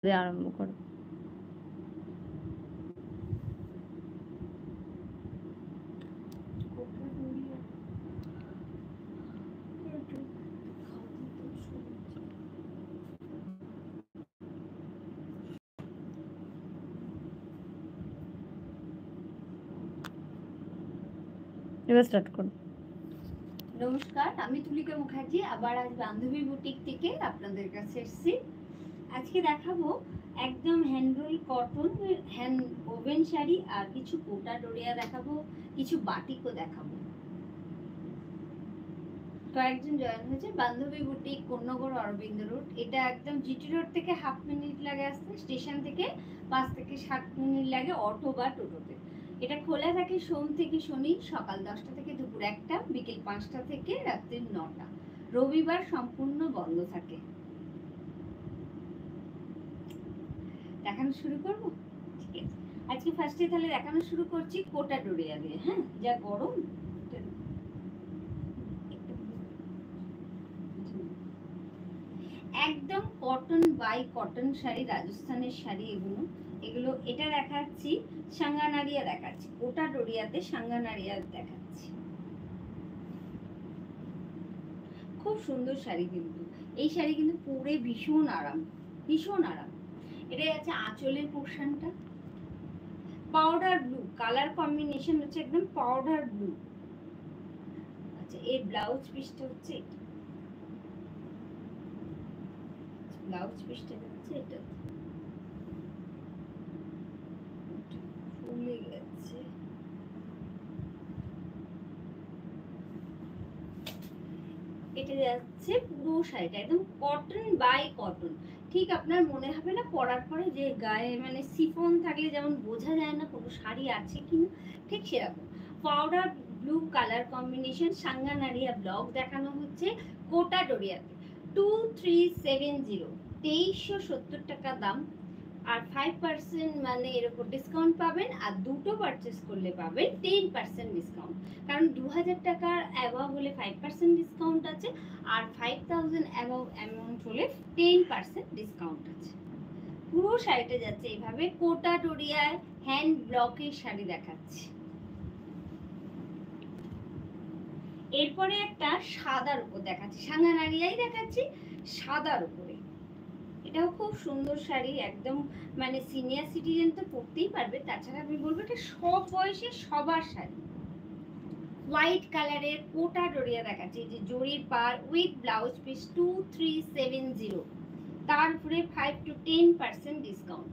আরম্ভ করো। এবার স্টার্ট করো। নমস্কার, আমি তুলিকা মুখার্জি। আবার আজ বান্ধবী বুটিক থেকে আপনাদের কাছে এসেছি। আজকে দেখাবো একদম hand roll cotton hand woven sari, আর কিছু কোটা ডোরিয়া দেখাবো, কিছু বাটিকও দেখাবো। কয়েকজন জয়েন হয়েছে। বান্ধবী বুটিক, কোন্নগর অরবিন্দ রোড। এটা একদম জিটি রোড থেকে হাফ মিনিট লাগে আসতে, স্টেশন থেকে 5 থেকে 7 মিনিট লাগে অটো বা টোটোতে। এটা খোলা থাকে সোম থেকে শনি সকাল 10টা থেকে দুপুর 1টা, বিকেল 5টা থেকে রাত্রি 9টা। রবিবার সম্পূর্ণ বন্ধ থাকে। দেখানো শুরু করব। ঠিক আছে, আজকে ফার্স্টে তাহলে দেখানো শুরু করছি কোটা ডোরিয়া দিয়ে। হ্যাঁ, যা গরম। একদম কটন বাই কটন শাড়ি, রাজস্থানের শাড়ি এগুলো। এটা দেখাচ্ছি সাঙ্গানারিয়া, দেখাচ্ছি কোটা ডোরিয়াতে সাঙ্গানারিয়া দেখাচ্ছি। খুব সুন্দর শাড়ি, কিন্তু এই শাড়ি কিন্তু পরে ভীষণ আরাম, ভীষণ আরাম। এটা আছে আঁচলের পোর্শনটা পাউডার ব্লু কালার কম্বিনেশন, হচ্ছে একদম পাউডার ব্লু। আচ্ছা, এর ব্লাউজ পিসটা হচ্ছে এটা। ব্লাউজ পিসটা হচ্ছে এটা, ফুলে গেছে। এটা যাচ্ছে পুরো শাড়িটা একদম কটন বাই কটন। ঠিক আপনার মনে হবে না পরার পরে যে গায়ে মানে সিফন থাকলে যেমন বোঝা যায় না কোনো শাড়ি আছে কিনা, ঠিক সেরকম। Powder blue colour combination, Sanganeria block দেখানো হচ্ছে কোটা ডোরিয়াতে। 2370, 2370 টাকা দাম। আর 5% মানে এর উপর ডিসকাউন্ট পাবেন, আর দুটো পারচেস করলে পাবেন 10% ডিসকাউন্ট। কারণ 2000 টাকার অ্যাভাব হলে 5% ডিসকাউন্ট আছে, আর 5000 অ্যাভাব অ্যামাউন্ট হলে 10% ডিসকাউন্ট আছে। পুরো শাড়িটা যাচ্ছে এইভাবে কোটা ডোরিয়ায় হ্যান্ড ব্লকের শাড়ি দেখাচ্ছি। এরপরে একটা সাদার উপর দেখাচ্ছি, সাঙ্গানারিয়াই দেখাচ্ছি সাদার উপরে। এটাও খুব সুন্দর শাড়ি, একদম মানে সিনিয়র সিটিজেন তো পরতেই পারবে। তাছাড়া আমি বলবো এটা সব বয়সে সবার শাড়ি। হোয়াইট কালারের কোটা ডোরিয়া দেখাচ্ছি, যে জরির পার উইথ ব্লাউজ পিস 2370, তার উপরে 5 to 10% ডিসকাউন্ট।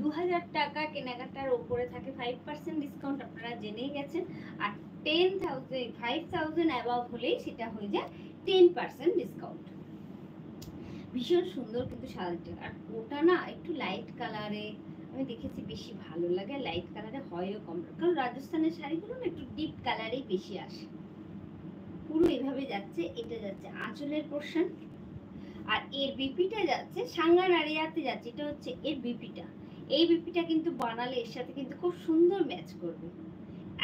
2000 টাকা কেনাকাটার ওপরে থাকে 5% ডিসকাউন্ট, আপনারা জেনেই গেছেন। আর 5000 অ্যাবাভ হলেই সেটা হয়ে যায় 10% ডিসকাউন্ট। ভীষণ সুন্দর কিন্তু শাড়িটা। আর ওটা না একটু লাইট কালারে আমি দেখেছি বেশি ভালো লাগে, লাইট কালারে হয়ও কম, কারণ রাজস্থানের শাড়িগুলো না একটু ডিপ কালারেই বেশি আসে। পুরো এভাবে যাচ্ছে। এটা যাচ্ছে আঁচলের পোর্শন, আর এর বিপিটা যাচ্ছে সাঙ্গানারিয়াতে যাচ্ছে। এটা হচ্ছে এর বিপিটা। এই বিপিটা কিন্তু বানালে এর সাথে কিন্তু খুব সুন্দর ম্যাচ করবে।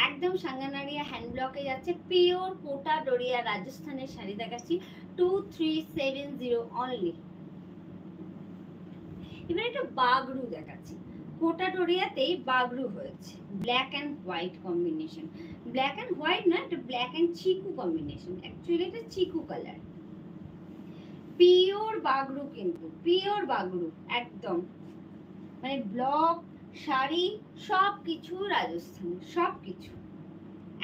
একদম সাঙ্গানারিয়া হ্যান্ড ব্লকে যাচ্ছে, পিওর কোটা ডোরিয়া রাজস্থানের শাড়ি দেখাচ্ছি 2370 অনলি। এবার একটা বাগরু দেখাচ্ছি, কোটা ডোরিয়াতেই বাগরু হয়েছে, black and white combination. Black and white না, এটা black and Chiku combination. Actually এটা চিকু কালার। পিওর বাগরু, কিন্তু পিওর বাগরু একদম, মানে ব্লক শাড়ি সব কিছু রাজস্থানের, সব কিছু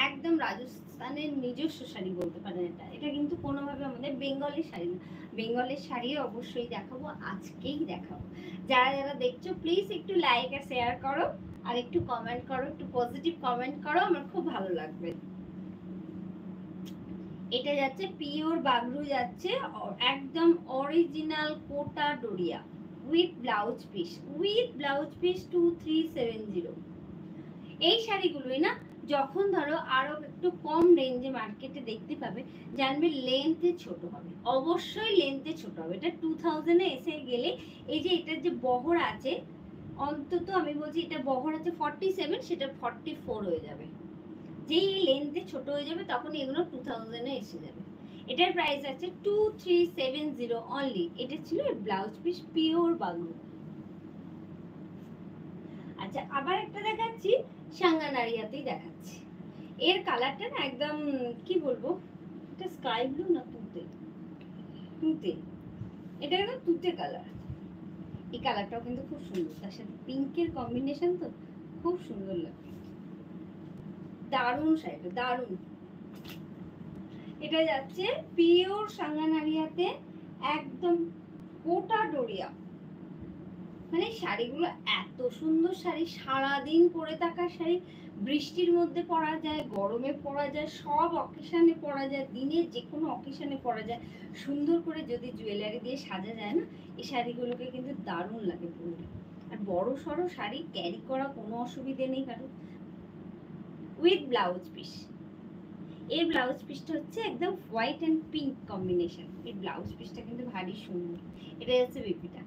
একদম রাজস্থানের নিজস্ব শাড়ি বলতে পারেন। এটা কিন্তু কোনোভাবে আমাদের বেঙ্গলের শাড়ি না। বেঙ্গলের শাড়ি অবশ্যই দেখাবো, আজকেই দেখাবো। যারা যারা দেখছো প্লিজ একটু লাইক আর শেয়ার করো, আর একটু কমেন্ট করো, একটু পজিটিভ কমেন্ট করো, আমার খুব ভালো লাগবে। এটা যাচ্ছে পিওর বাগরু, যাচ্ছে একদম original Kota Doria with blouse piece, with blouse piece 2370। এই শাড়িগুলোই না যখন ধরো আরো একটু কম রেঞ্জে মার্কেটে দেখতে পাবে, জানবে লেন্থে ছোট হবে, অবশ্যই লেন্থে ছোট হবে। এটা 2000 এসে গেলে এই যে এটার যে বহর আছে, অন্তত আমি বলছি এটা বহর আছে 47, সেটা 44 হয়ে যাবে। যেই লেন্থে ছোট হয়ে যাবে তখন এগুলো 2000 এসে যাবে। এটার প্রাইস আছে 2370 অনলি। এটা ছিল ব্লাউজ পিস পিওর বাগরু। আচ্ছা, আবার একটা দেখাচ্ছি, সাঙ্গানারিয়াতেই দেখাচ্ছি। এর কালারটা না একদম কি বলবো, এটা স্কাই ব্লু না তুতে, তুতে, এটা একদম তুতে কালার। এই কালারটাও কিন্তু খুব সুন্দর, তার সাথে পিঙ্কের কম্বিনেশন তো খুব সুন্দর লাগে। দারুণ শাড়িটা, দারুণ। এটা যাচ্ছে পিওর সাঙ্গানারিয়াতে, একদম কোটা ডোরিয়া। মানে শাড়িগুলো এত সুন্দর শাড়ি, সারাদিন পরে থাকার শাড়ি, বৃষ্টির মধ্যে পরা যায়, গরমে পরা যায়, সব অকেশনে পরা যায়, দিনের যে কোনো অকেশনে পরা যায়। সুন্দর করে যদি জুয়েলারি দিয়ে সাজা যায় না, এই শাড়িগুলোকে কিন্তু দারুণ লাগে পরতে। আর বড় সড়ো শাড়ি ক্যারি করা কোনো অসুবিধে নেই কারণ। উইথ ব্লাউজ পিস, এর ব্লাউজ পিসটা হচ্ছে একদম হোয়াইট অ্যান্ড পিঙ্ক কম্বিনেশন। এই ব্লাউজ পিসটা কিন্তু ভারী সুন্দর। এটা হচ্ছে বিপিটা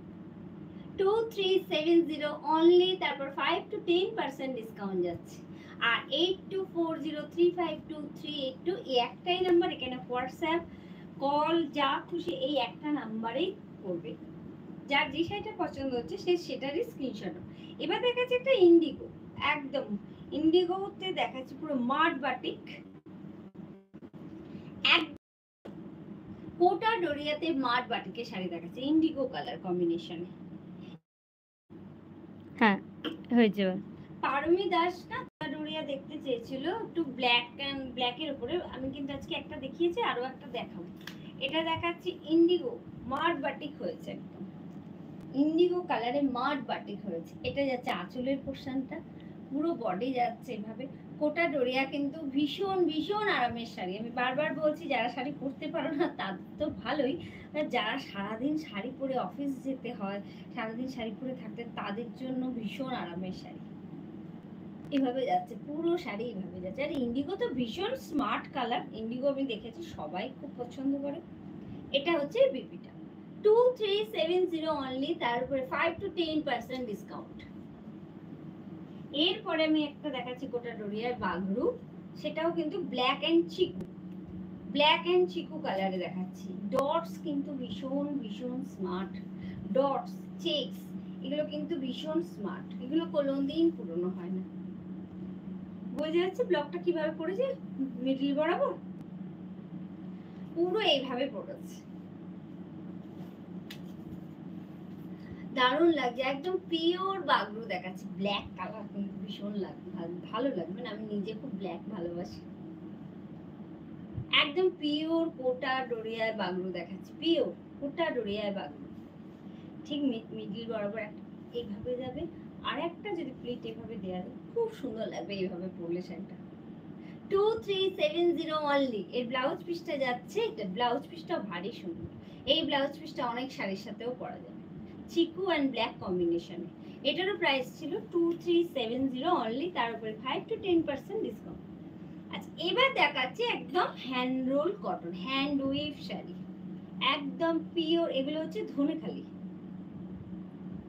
2370 অনলি, তারপর 5 to 10% ডিসকাউন্ট যাচ্ছে। আর 8240352382 এই একটাই নাম্বার, এখানে হোয়াটসঅ্যাপ কল যা খুশি এই একটা নাম্বারেই করবে। যার যে শাড়িটা পছন্দ হচ্ছে সে সেটারই স্ক্রিনশট। এবার দেখাচ্ছে একটা ইন্ডিগো, একদম ইন্ডিগোতে দেখাচ্ছে পুরো মাড বাটিক, এক কোটা ডোরিয়াতে মাড বাটিকের শাড়ি দেখাচ্ছে ইন্ডিগো কালার কম্বিনেশনে। হ্যাঁ হয়েছে। পারমি দাস না ডোরিয়া দেখতে চেয়েছিল একটু ব্ল্যাকের উপরে, আমি কিন্তু আজকে একটা দেখিয়েছি, আরো একটা দেখাবো। এটা দেখাচ্ছি ইন্ডিগো মাড বাটিক হয়েছে, একদম ইন্ডিগো কালারে মাড বাটিক হয়েছে। এটা যাচ্ছে আঁচলের পোর্শনটা, পুরো বডি যাচ্ছে এভাবে। কোটা ডোরিয়া কিন্তু ভীষণ ভীষণ আরামের শাড়ি। আমি বারবার বলছি, যারা শাড়ি পরতে পারো না তাদের তো ভালোই, যারা সারাদিন শাড়ি পরে অফিস যেতে হয়, সারাদিন শাড়ি পরে থাকতে, তাদের জন্য ভীষণ আরামের শাড়ি। এভাবে যাচ্ছে পুরো শাড়ি, এভাবে যাচ্ছে। আর ইন্ডিগো তো ভীষণ স্মার্ট কালার, ইন্ডিগো আমি দেখেছি সবাই খুব পছন্দ করে। এটা হচ্ছে বিপিটা 2370 অনলি, তার উপরে 5 to 10% ডিসকাউন্ট। এরপরে আমি একটা দেখাচ্ছি কোটা ডোরিয়ার বাগরু, সেটাও কিন্তু black and chiku, black and chiku কালারে দেখাচ্ছি। ডটস কিন্তু ভীষণ ভীষণ স্মার্ট, ডটস চেকস এগুলো কিন্তু ভীষণ স্মার্ট, এগুলো কোনোদিন পুরনো হয় না। বোঝা যাচ্ছে ব্লকটা কিভাবে পড়েছে, মিডল বরাবর পুরো এইভাবে পড়েছে, দারুণ লাগছে। একদম পিওর বাগরু দেখাচ্ছে, ব্ল্যাক কালার কিন্তু ভীষণ লাগবে, ভালো লাগবে। মানে আমি নিজে খুব ব্ল্যাক ভালোবাসি। একদম পিওর কোটা ডোরিয়ায় বাগরু দেখাচ্ছে, পিওর কোটা ডোরিয়ায় বাগরু। ঠিক মিডল বরাবর একটা এইভাবে যাবে, আর একটা যদি প্লিট এভাবে দেওয়া যায় খুব সুন্দর লাগবে এইভাবে পরলে শাড়িটা। 2370 অনলি। এর ব্লাউজ পিসটা যাচ্ছে, এটা ব্লাউজ পিসটাও ভারী সুন্দর। এই ব্লাউজ পিসটা অনেক শাড়ির সাথেও পরা যাবে, চিকু অ্যান্ড ব্ল্যাক কম্বিনেশনে। এটারও প্রাইস ছিল 2370 অনলি, তার উপরে 5 to 10% ডিসকাউন্ট। আচ্ছা, এবার দেখাচ্ছি একদম hand roll cotton, hand weave শাড়ি, একদম পিওর। এগুলো হচ্ছে ধনেখালি,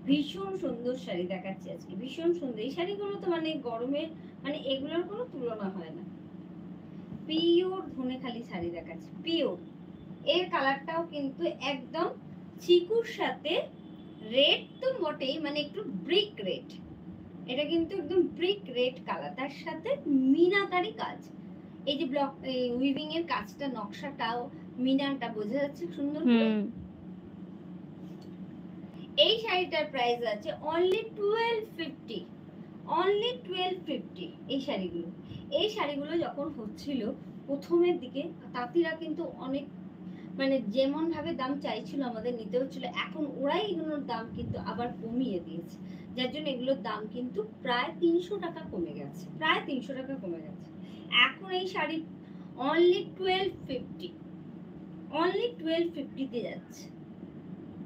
ভীষণ সুন্দর শাড়ি দেখাচ্ছি আজকে, ভীষণ সুন্দর। এই শাড়িগুলো তো মানে গরমের, মানে এগুলোর কোনো তুলনা হয় না। পিওর ধনেখালি শাড়ি দেখাচ্ছি, পিওর। এর কালারটাও কিন্তু একদম চিকুর সাথে রেড তো মোটেই, মানে একটু ব্রিক রেড, এটা কিন্তু একদম ব্রিক রেড কালার, তার সাথে মিনাকারি কাজ। এই যে ব্লক উইভিং এর কাজটা, নকশাটাও মিনারটা বোঝা যাচ্ছে সুন্দর করে। এই শাড়িটার প্রাইস আছে অনলি 1250, অনলি 1250। এই শাড়িগুলো যখন হচ্ছিল প্রথমের দিকে, তাঁতিরা কিন্তু অনেক মানে যেমন ভাবে দাম চাইছিল আমাদের নিতে হচ্ছিল, এখন ওরাই এগুলোর দাম কিন্তু আবার কমিয়ে দিয়েছে, যার জন্য এগুলোর দাম কিন্তু প্রায় 300 টাকা কমে গেছে, প্রায় 300 টাকা কমে গেছে। এখন এই শাড়ি অনলি 1250, অনলি 1250 তে যাচ্ছে।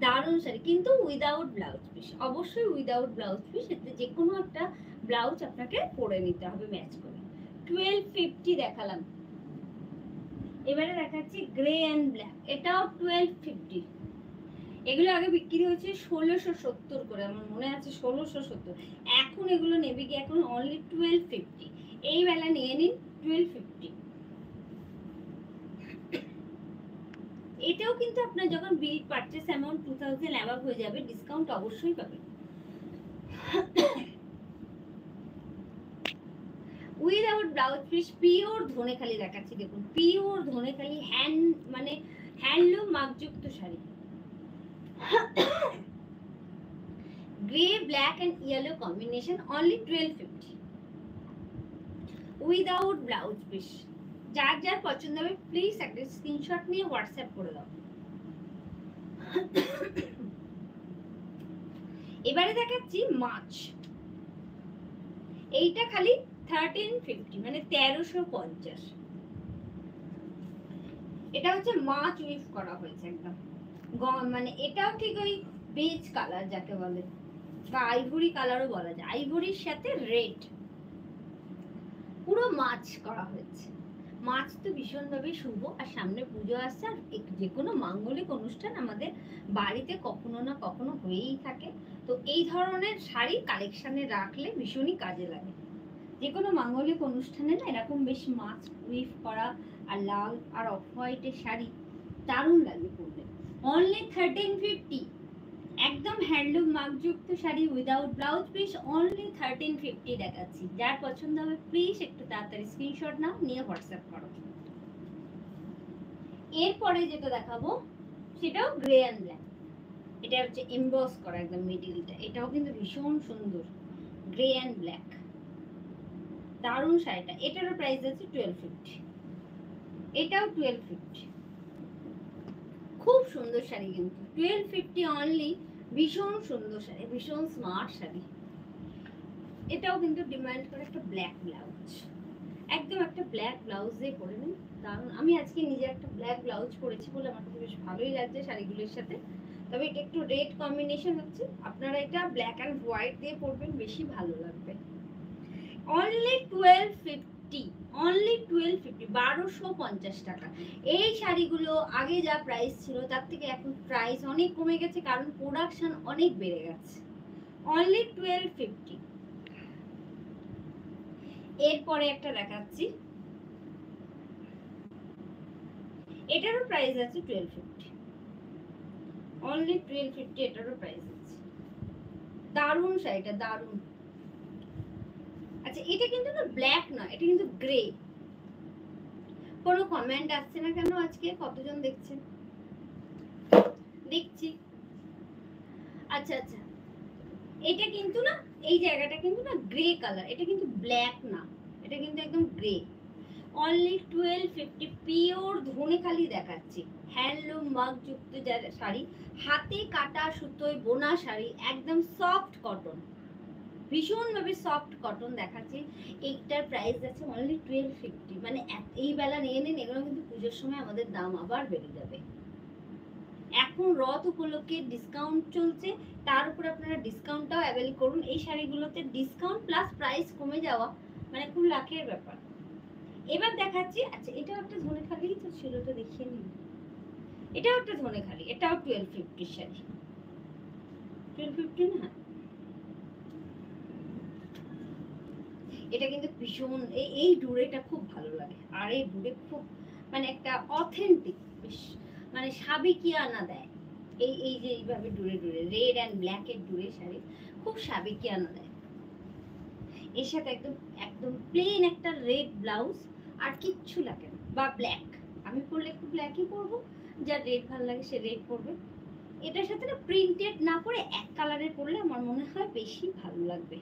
দারুণ শাড়ি, কিন্তু উইদাউট ব্লাউজ পিস, অবশ্যই উইদাউট ব্লাউজ পিস। এতে যে কোনো একটা ব্লাউজ আপনাকে পরে নিতে হবে ম্যাচ করে। 1250 দেখালাম। এবারে দেখাচ্ছি গ্রে অ্যান্ড ব্ল্যাক, এটাও 1250। এগুলো আগে বিক্রি হয়েছে 1670 করে, আমার মনে আছে 1670। এখন এগুলো নেবে কি, এখন অনলি 1250। এই বেলা নিয়ে নিন 1250। এটাও কিন্তু আপনার যখন বিল পারচেস অ্যামাউন্ট 2000 অ্যাবাভ হয়ে যাবে, ডিসকাউন্ট অবশ্যই পাবেন। Without blouse piece, pure Dhaniakhali দেখাচ্ছি। দেখুন পিওর ধনেখালি মানে হ্যান্ডলুম মার্কযুক্ত sari, grey black and yellow combination, only 1250 without blouse piece. যার যার পছন্দ হবে প্লিজ একটা স্ক্রিনশট নিয়ে হোয়াটসঅ্যাপ করে দাও। এবারে দেখাচ্ছি মাছ, এইটা খালি 1350 মানে 1350। এটা হচ্ছে মাছ উইভ করা হয়েছে একদম, মানে এটাও ঠিক ওই বেজ কালার যাকে বলে, বা আইভরি কালারও বলা যায়, আইভরির সাথে রেড, পুরো মাছ করা হয়েছে। মাছ তো ভীষণভাবে শুভ, আর সামনে পুজো আসছে, আর যে কোনো মাঙ্গলিক অনুষ্ঠান আমাদের বাড়িতে কখনো না কখনো হয়েই থাকে। তো এই ধরনের শাড়ি কালেকশনে রাখলে ভীষণই কাজে লাগে। যে কোনো মাঙ্গলিক অনুষ্ঠানে না এরকম বেশ মাছ উইভ করা আর লাল আর অফ হোয়াইটের শাড়ি দারুণ লাগে পরলে। অনলি 1350, একদম হ্যান্ডলুম মার্কযুক্ত sari without blouse piece, only 1350 দেখাচ্ছি। যার পছন্দ হবে প্লিজ একটু তাড়াতাড়ি স্ক্রিনশট নাও, নিয়ে হোয়াটসঅ্যাপ করো। এরপরে যেটা দেখাবো সেটাও গ্রে অ্যান্ড ব্ল্যাক, এটা হচ্ছে এমবস করা একদম মিডিলটা, এটাও কিন্তু ভীষণ সুন্দর, গ্রে অ্যান্ড ব্ল্যাক, দারুণ শাড়িটা। এটারও প্রাইস আছে 1250, এটাও 1250, খুব সুন্দর শাড়ি কিন্তু 1250 অনলি, ভীষণ সুন্দর শাড়ি, ভীষণ স্মার্ট শাড়ি। এটাও কিন্তু ডিমান্ড করে একটা ব্ল্যাক ব্লাউজ, একদম একটা ব্ল্যাক ব্লাউজ দিয়ে পরে নেন, কারণ আমি আজকে নিজে একটা ব্ল্যাক ব্লাউজ পরেছি বলে আমার কাছে বেশ ভালোই লাগছে শাড়িগুলোর সাথে। তবে এটা একটু রেড কম্বিনেশন হচ্ছে, আপনারা এটা ব্ল্যাক অ্যান্ড হোয়াইট দিয়ে পরবেন, বেশি ভালো লাগবে। অনলি 1250, অনলি 1250, 1250 টাকা। এই শাড়িগুলো আগে যা প্রাইস ছিল তার থেকে এখন প্রাইস অনেক কমে গেছে, কারণ প্রোডাকশন অনেক বেড়ে গেছে। অনলি 1250। এরপরে একটা দেখাচ্ছি, এটারও প্রাইস আছে 1250, অনলি 1250, এটারও প্রাইস আছে। দারুণ শাড়িটা, দারুণ। আচ্ছা এটা কিন্তু না ব্ল্যাক নয়, এটা কিন্তু গ্রে। কোনো কমেন্ট আসছে না কেন আজকে? কতজন দেখছেন? দেখছি। আচ্ছা আচ্ছা, এটা কিন্তু না, এই জায়গাটা কিন্তু না গ্রে কালার, এটা কিন্তু ব্ল্যাক না, এটা কিন্তু একদম গ্রে। অনলি 1250, পিওর ধনেখালি দেখাচ্ছি, হ্যান্ডলুম মার্কযুক্ত শাড়ি, হাতে কাটা সুতোয় বোনা শাড়ি, একদম সফট কটন, ভীষণভাবে সফট কটন দেখাচ্ছি। এইটার প্রাইস আছে অনলি 1250, মানে এই বেলা নিয়ে নিন, এগুলো কিন্তু পুজোর সময় আমাদের দাম আবার বেড়ে যাবে। এখন রথ উপলক্ষে ডিসকাউন্ট চলছে, তার উপর আপনারা ডিসকাউন্টটাও অ্যাভেল করুন। এই শাড়িগুলোতে ডিসকাউন্ট প্লাস প্রাইস কমে যাওয়া মানে খুব লাখের ব্যাপার। এবার দেখাচ্ছি, আচ্ছা এটাও একটা ধনেখালি তো ছিল, তো দেখিয়ে নিন। এটাও একটা ধনেখালি, এটাও 1250 শাড়ি, 1250 না, এটা কিন্তু ভীষণ, এই ডুরেটা খুব ভালো লাগে, আর এই ডুরে খুব মানে একটা অথেন্টিক, বেশ মানে সাবেকিয়ানা দেয়। এই যে এইভাবে ডুরে ডুরে রেড অ্যান্ড ব্ল্যাক এর ডুরে শাড়ি খুব সাবেকিয়ানা দেয়। এর সাথে একদম একদম প্লেন একটা রেড ব্লাউজ, আর কিচ্ছু লাগে না, বা ব্ল্যাক, আমি পরলে একটু ব্ল্যাকই পরবো, যার রেড ভালো লাগে সে রেড পরবে। এটার সাথে না প্রিন্টেড না পরে এক কালারের পরলে আমার মনে হয় বেশি ভালো লাগবে।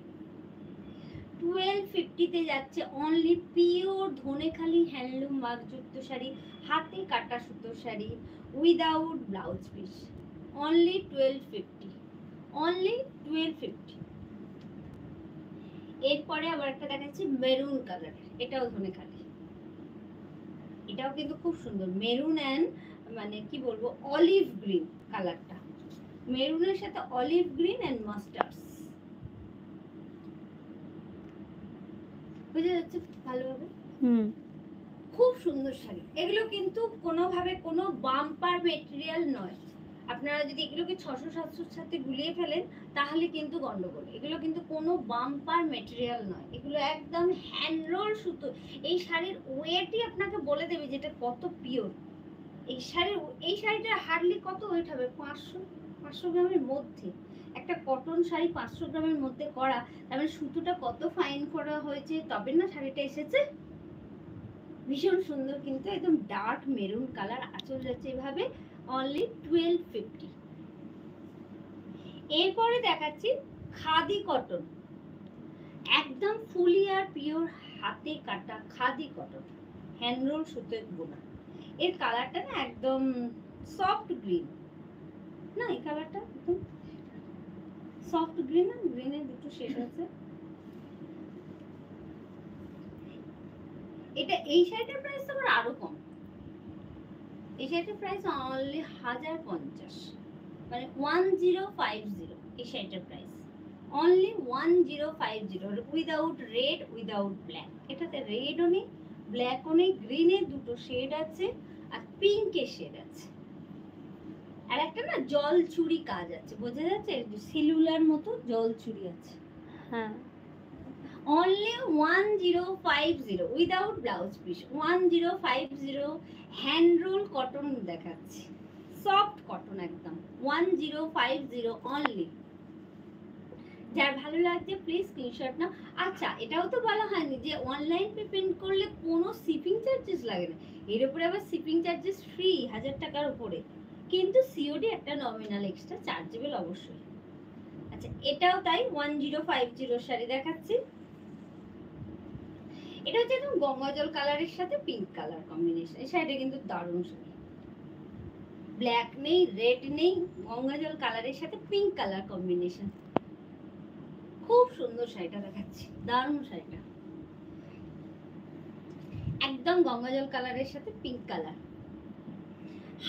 1250 তে যাচ্ছে অনলি, পিওর ধনেখালি হ্যান্ডলুম মার্কযুক্ত শাড়ি, হাতে কাটা সুতোর sari without blouse piece, only 1250, only 1250। এরপরে আবার একটা দেখাচ্ছি মেরুন কালার, এটাও ধনেখালি, এটাও কিন্তু খুব সুন্দর, মেরুন অ্যান্ড মানে কি বলবো অলিভ গ্রিন কালারটা, মেরুনের সাথে অলিভ গ্রিন অ্যান্ড মাস্টার্ডস, বুঝে যাচ্ছে ভালোভাবে? খুব সুন্দর শাড়ি। এগুলো কিন্তু কোনোভাবে কোনো বাম্পার মেটেরিয়াল নয়, আপনারা যদি এগুলোকে 600-700 সাথে গুলিয়ে ফেলেন তাহলে কিন্তু গন্ডগোল। এগুলো কিন্তু কোনো বাম্পার মেটেরিয়াল নয়, এগুলো একদম হ্যান্ড রোল সুতো। এই শাড়ির ওয়েটই আপনাকে বলে দেবে যেটা কত পিওর। এই শাড়িটা হার্ডলি কত ওয়েট হবে? 500 গ্রামের মধ্যে, একটা কটন শাড়ি 500 গ্রামের মধ্যে করা, তার মানে সুতোটা কত ফাইন করা হয়েছে, তবে না শাড়িটা এসেছে। ভীষণ সুন্দর, কিন্তু একদম ডার্ক মেরুন কালার, আঁচল যাচ্ছে এভাবে, অনলি 1250। এরপরে দেখাচ্ছি খাদি কটন, একদম ফুলি আর পিওর হাতে কাটা খাদি কটন, হ্যান্ড রোল সুতোয় বোনা। এর কালারটা না একদম সফট গ্রিন, না এই কালারটা একদম সফট গ্রিন, না গ্রিনের দুটো শেষ আছে। এটা এই শাড়িটার প্রাইস তোমার আরো কম, এই শাড়িটার প্রাইস অনলি 1050, মানে 1050 এই শাড়িটার price only 1050, without red without black. এটাতে রেডও নেই ব্ল্যাকও নেই, গ্রিনের দুটো শেড আছে আর পিঙ্কের শেড আছে, আর একটা না জল চুরি কাজ আছে, বোঝা যাচ্ছে সিলুলার মতো জল চুরি আছে। হ্যাঁ only 1050 without blouse piece, 1050 hand roll cotton দেখাচ্ছি, সফট কটন একদম 1050 অনলি। যার ভালো লাগছে প্লিজ স্ক্রিনশট নাও। আচ্ছা এটাও তো বলা হয়নি যে অনলাইন পেমেন্ট করলে কোনো শিপিং চার্জেস লাগে না, এর উপরে আবার শিপিং চার্জেস ফ্রি 1000 টাকার উপরে, কিন্তু সিওডি একটা নমিনাল এক্সট্রা চার্জেবল অবশ্যই। আচ্ছা এটাও তাই 1050 শাড়ি দেখাচ্ছি। এটা হচ্ছে একদম গঙ্গা জল কালারের সাথে পিঙ্ক কালার কম্বিনেশন, এই শাড়িটা কিন্তু দারুণ শাড়ি, ব্ল্যাক নেই রেড নেই, গঙ্গা জল কালারের সাথে পিঙ্ক কালার কম্বিনেশন, খুব সুন্দর শাড়িটা দেখাচ্ছি, দারুণ শাড়িটা, একদম গঙ্গা জল কালারের সাথে পিঙ্ক কালার।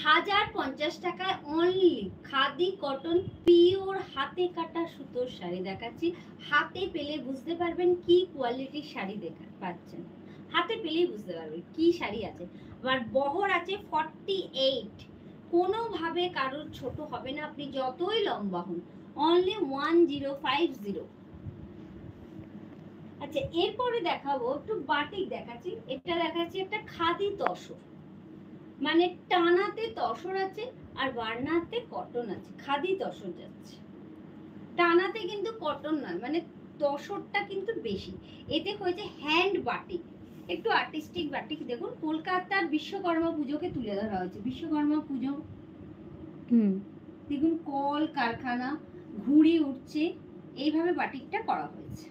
1050 টাকায় অনলি খাদি কটন পিওর হাতে কাটা সুতোর শাড়ি দেখাচ্ছি। হাতে পেলে বুঝতে পারবেন কি কোয়ালিটির শাড়ি পাচ্ছেন, হাতে পেলেই বুঝতে পারবেন কি শাড়ি আছে। আর বহর আছে 48, কোনোভাবে কারোর ছোট হবে না, আপনি যতই লম্বা হন, অনলি 1050। আচ্ছা এরপরে দেখাবো একটু বাটিক দেখাচ্ছি, এটা দেখাচ্ছি একটা খাদি তসর, মানে টানাতে তসর আছে আর বার্নাতে কটন আছে, খাদি তসর যাচ্ছে, টানাতে কিন্তু কটন নয়, মানে তসরটা কিন্তু বেশি, এতে হয়েছে হ্যান্ড বাটিক, একটু আর্টিস্টিক বাটিক। দেখুন কলকাতার বিশ্বকর্মা পুজোকে তুলে ধরা হয়েছে, বিশ্বকর্মা পুজো দেখুন কল কারখানা ঘুড়ি উঠছে, এইভাবে বাটিকটা করা হয়েছে।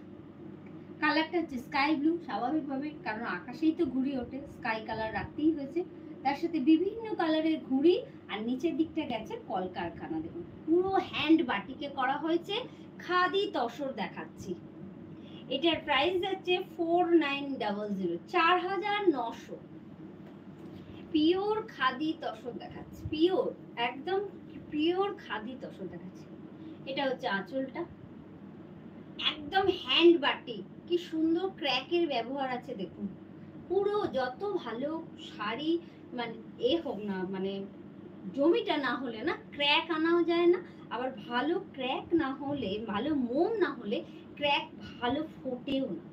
কালারটা হচ্ছে স্কাই ব্লু, স্বাভাবিকভাবে কারণ আকাশেই তো ঘুড়ি ওঠে, স্কাই কালার রাখতেই হয়েছে, তার সাথে বিভিন্ন কালারের ঘুড়ি, আর নিচের দিকটা গেছে কলকারখানা। দেখুন পুরো হ্যান্ড বাটিকে করা হয়েছে, খাদি তসর দেখাচ্ছি। এটার প্রাইস যাচ্ছে 4900, 4900। পিওর খাদি তসর দেখাচ্ছি, পিওর একদম পিওর খাদি তসর দেখাচ্ছি। এটা হচ্ছে আঁচলটা, একদম হ্যান্ড বাটিক, কি সুন্দর ক্র্যাকের ব্যবহার আছে দেখুন। পুরো যত ভালো শাড়ি মানে এ হোক না, মানে জমিটা না হলে না ক্র্যাক আনাও যায় না, আবার ভালো ক্র্যাক না হলে, ভালো মোম না হলে ক্র্যাক ভালো ফোটেও না।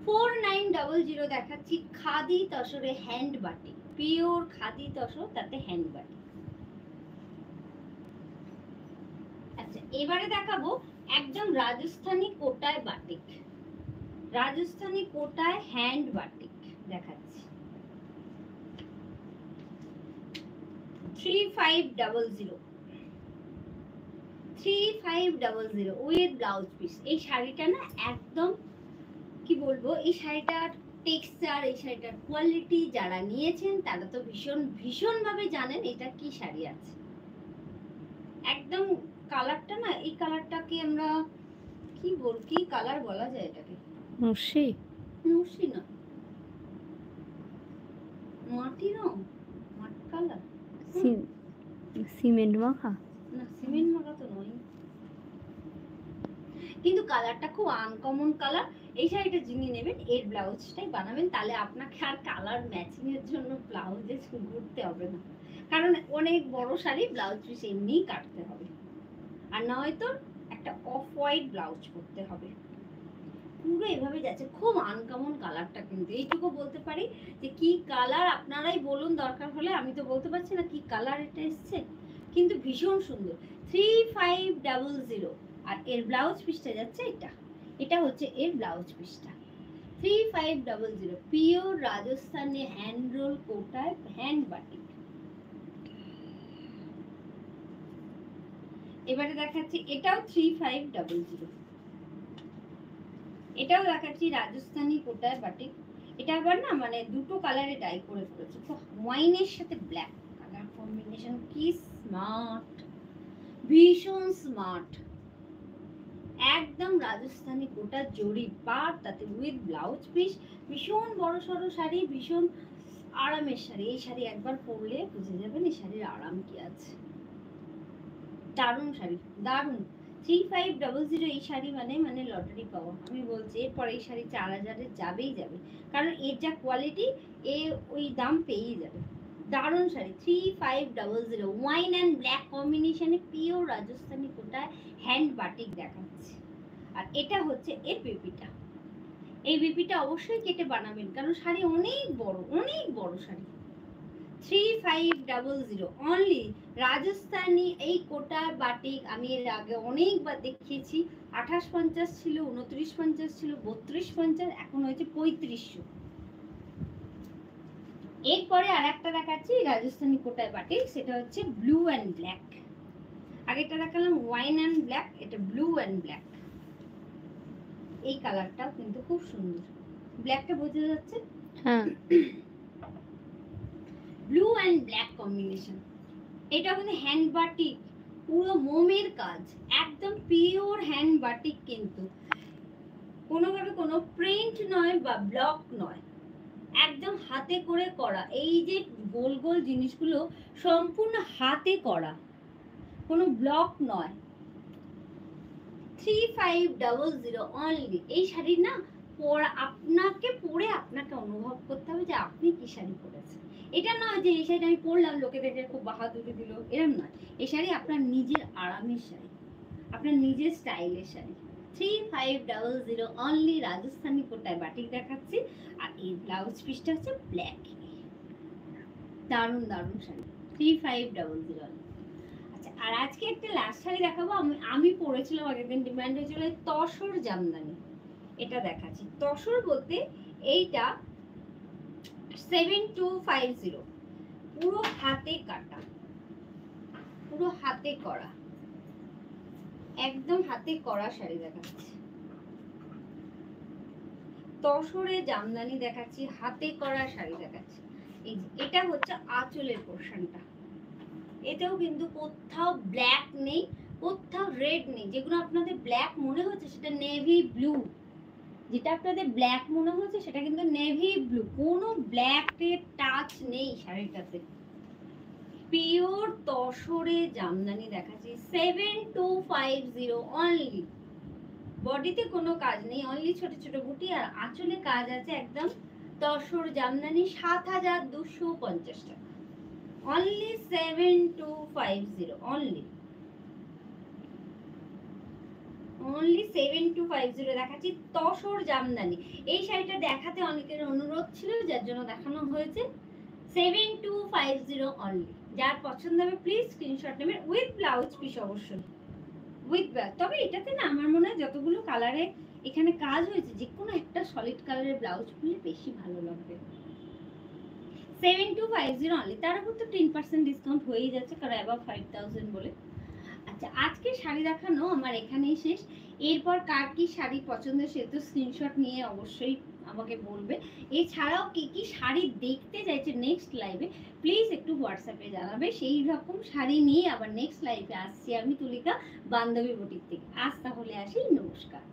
4900 দেখাচ্ছি, খাদি তসরে hand batik, pure khadi tussar, তাতে হ্যান্ড বাটিক। আচ্ছা এবারে দেখাবো একদম রাজস্থানী কোটায় বাটিক, রাজস্থানী কোটায় হ্যান্ড বাটিক দেখাচ্ছি। 3500, 3500 উইথ ব্লাউজ পিস। এই শাড়িটা না একদম কি বলবো, এই শাড়িটার টেক্সচার, এই শাড়িটার কোয়ালিটি যারা নিয়েছেন তারা তো ভীষণ ভীষণ ভাবে জানেন এটা কি শাড়ি আছে। একদম কালারটা না, এই কালারটাকে আমরা কি কি কালার বলা যায় এটাকে, নস্যি নস্যি না, মাটি রং, মাটি কালার, সিমেন্ট মাখা, না সিমেন্ট মাখা তো নয়, কিন্তু কালারটা খুব আনকমন কালার। এই শাড়িটা যিনি নেবেন এর ব্লাউজটাই বানাবেন, তাহলে আপনাকে আর কালার ম্যাচিং এর জন্য ব্লাউজে ঘুরতে হবে না, কারণ অনেক বড় শাড়ি ব্লাউজ পিস এমনিই কাটতে হবে, আর নয়তো একটা অফ হোয়াইট ব্লাউজ করতে হবে। পুরো এভাবে যাচ্ছে, খুব আনকমন কালারটা, কিন্তু এইটুকু বলতে পারি যে কি কালার আপনারাই বলুন দরকার হলে, আমি তো বলতে পারছি না কি কালার এটা এসছে, কিন্তু ভীষণ সুন্দর। 3500 আর এর ব্লাউজ পিসটা যাচ্ছে এটা হচ্ছে এর ব্লাউজ পিসটা 3500 পিওর রাজস্থানে হ্যান্ড রোল কোটায় হ্যান্ড বাটিক। এবারে দেখাচ্ছি এটাও 3500, এটাও দেখাচ্ছি রাজস্থানি কোটায় বাটিক। এটা আবার না মানে দুটো কালারে ডাই করে করেছে, ওয়াইনের সাথে ব্ল্যাক কালার কম্বিনেশন, কি স্মার্ট, ভীষণ স্মার্ট, একদম রাজস্থানি কোটা জরি পাট, তাতে উইথ ব্লাউজ পিস, ভীষণ বড় সড়ো শাড়ি, ভীষণ আরামের শাড়ি। এই শাড়ি একবার পরলে বুঝে যাবেন এই শাড়ির আরাম কি আছে। দারুণ শাড়ি, দারুণ। 3500 এই শাড়ি মানে লটারি পাওয়া, আমি বলছি। এরপর এই শাড়ি 4000-এ যাবেই যাবে, কারণ এর যা কোয়ালিটি এ ওই দাম পেয়েই যাবে। দারুণ শাড়ি 3500, ওয়াইন অ্যান্ড ব্ল্যাক কম্বিনেশনে পিওর রাজস্থানি কোটায় হ্যান্ড বাটিক দেখাচ্ছে। আর এটা হচ্ছে এর বিপিটা। এই বিপিটা অবশ্যই কেটে বানাবেন, কারণ শাড়ি অনেক বড় শাড়ি। 3500 অনলি রাজস্থানি এই কোটা বাটিক। আমি এর আগে অনেকবার দেখিয়েছি, 2850 ছিল, 2950 ছিল, 3250, এখন হয়েছে 3500। এরপরে আর একটা দেখাচ্ছি রাজস্থানি কোটায় বাটিক, সেটা হচ্ছে ব্লু অ্যান্ড ব্ল্যাক। আগেটা দেখালাম ওয়াইন অ্যান্ড ব্ল্যাক, এটা ব্লু অ্যান্ড ব্ল্যাক। এই কালারটাও কিন্তু খুব সুন্দর, ব্ল্যাকটা বোঝা যাচ্ছে, হ্যাঁ ব্লু অ্যান্ড ব্ল্যাক কম্বিনেশন। এটা কিন্তু হ্যান্ড বাটিক, পুরো মোমের কাজ, একদম পিওর হ্যান্ড বাটিক, কিন্তু কোনোভাবে কোনো প্রিন্ট নয় বা ব্লক নয়, একদম হাতে করে করা। এই যে গোল গোল জিনিসগুলো সম্পূর্ণ হাতে করা, কোনো ব্লক নয়। 3500 অনলি। এই শাড়ি না আপনাকে পরে আপনাকে অনুভব করতে হবে যে আপনি কি শাড়ি পরেছেন। এটা নয় যে এই শাড়িটা আমি পরলাম লোকে দেখে খুব বাহাদুরি দিল, এরকম নয়। এই শাড়ি আপনার নিজের আরামের শাড়ি, আপনার নিজের স্টাইলের শাড়ি। 3500 অনলি রাজস্থানি কোটায় বাটিক দেখাচ্ছি। আর এই ব্লাউজ পিসটা হচ্ছে ব্ল্যাক, দারুণ দারুণ শাড়ি 3500। আচ্ছা, আর আজকে একটা লাস্ট শাড়ি দেখাবো, আমি পরেছিলাম আগের দিন, ডিমান্ড হয়েছিল তসর জামদানি। এটা দেখাচ্ছি। তসর বলতে এইটা 7250, পুরো হাতে কাটা, পুরো হাতে করা, একদম হাতে করা শাড়ি দেখাচ্ছি। তসরে জামদানি দেখাচ্ছি, হাতে করা শাড়ি দেখাচ্ছি। এই যে এটা হচ্ছে আঁচলের পোরশনটা, এতেও কিন্তু কোথাও ব্ল্যাক নেই, কোথাও রেড নেই। যেগুলো আপনাদের ব্ল্যাক মনে হচ্ছে সেটা নেভি ব্লু, যেটা আপনাদের ব্ল্যাক মনে হচ্ছে সেটা কিন্তু নেভি ব্লু, কোনো ব্ল্যাকের টাচ নেই শাড়িটাতে। পিওর তসরে জামদানি দেখাচ্ছি 7250 অনলি। বডিতে কোনো কাজ নেই, অনলি ছোট ছোট বুটি, আর আঁচলে কাজ আছে একদম। তসর জামদানি 7250 টাকা অনলি, 7250 অনলি, অনলি 7250 দেখাচ্ছি তসর জামদানি। এই শাড়িটা দেখাতে অনেকের অনুরোধ ছিল, যার জন্য দেখানো হয়েছে। 7250 অনলি। যার পছন্দ হবে প্লিজ স্ক্রিনশট নেবেন, উইথ ব্লাউজ পিস অবশ্যই, উইথ ব্লাউজ। তবে এটাতে না আমার মনে হয় যতগুলো কালারে এখানে কাজ হয়েছে, যে কোনো একটা সলিড কালারের ব্লাউজ খুললে বেশি ভালো লাগবে। 7250 অনলি। তার উপর তো 10% ডিসকাউন্ট হয়েই যাচ্ছে, কারণ অ্যাবাভ 5000 বলে। আচ্ছা, আজকে শাড়ি দেখানো আমার এখানেই শেষ। এরপর কার কি শাড়ি পছন্দ সে তো স্ক্রিনশট নিয়ে অবশ্যই আমাকে বলবে। এছাড়াও কি কি শাড়ি দেখতে চাইছে নেক্সট লাইভে প্লিজ একটু হোয়াটসঅ্যাপে জানাবে। সেই রকম শাড়ি নিয়ে আবার নেক্সট লাইভে আসছি আমি তুলিকা, বান্ধবী বুটিক থেকে। আজ তাহলে আসি, নমস্কার।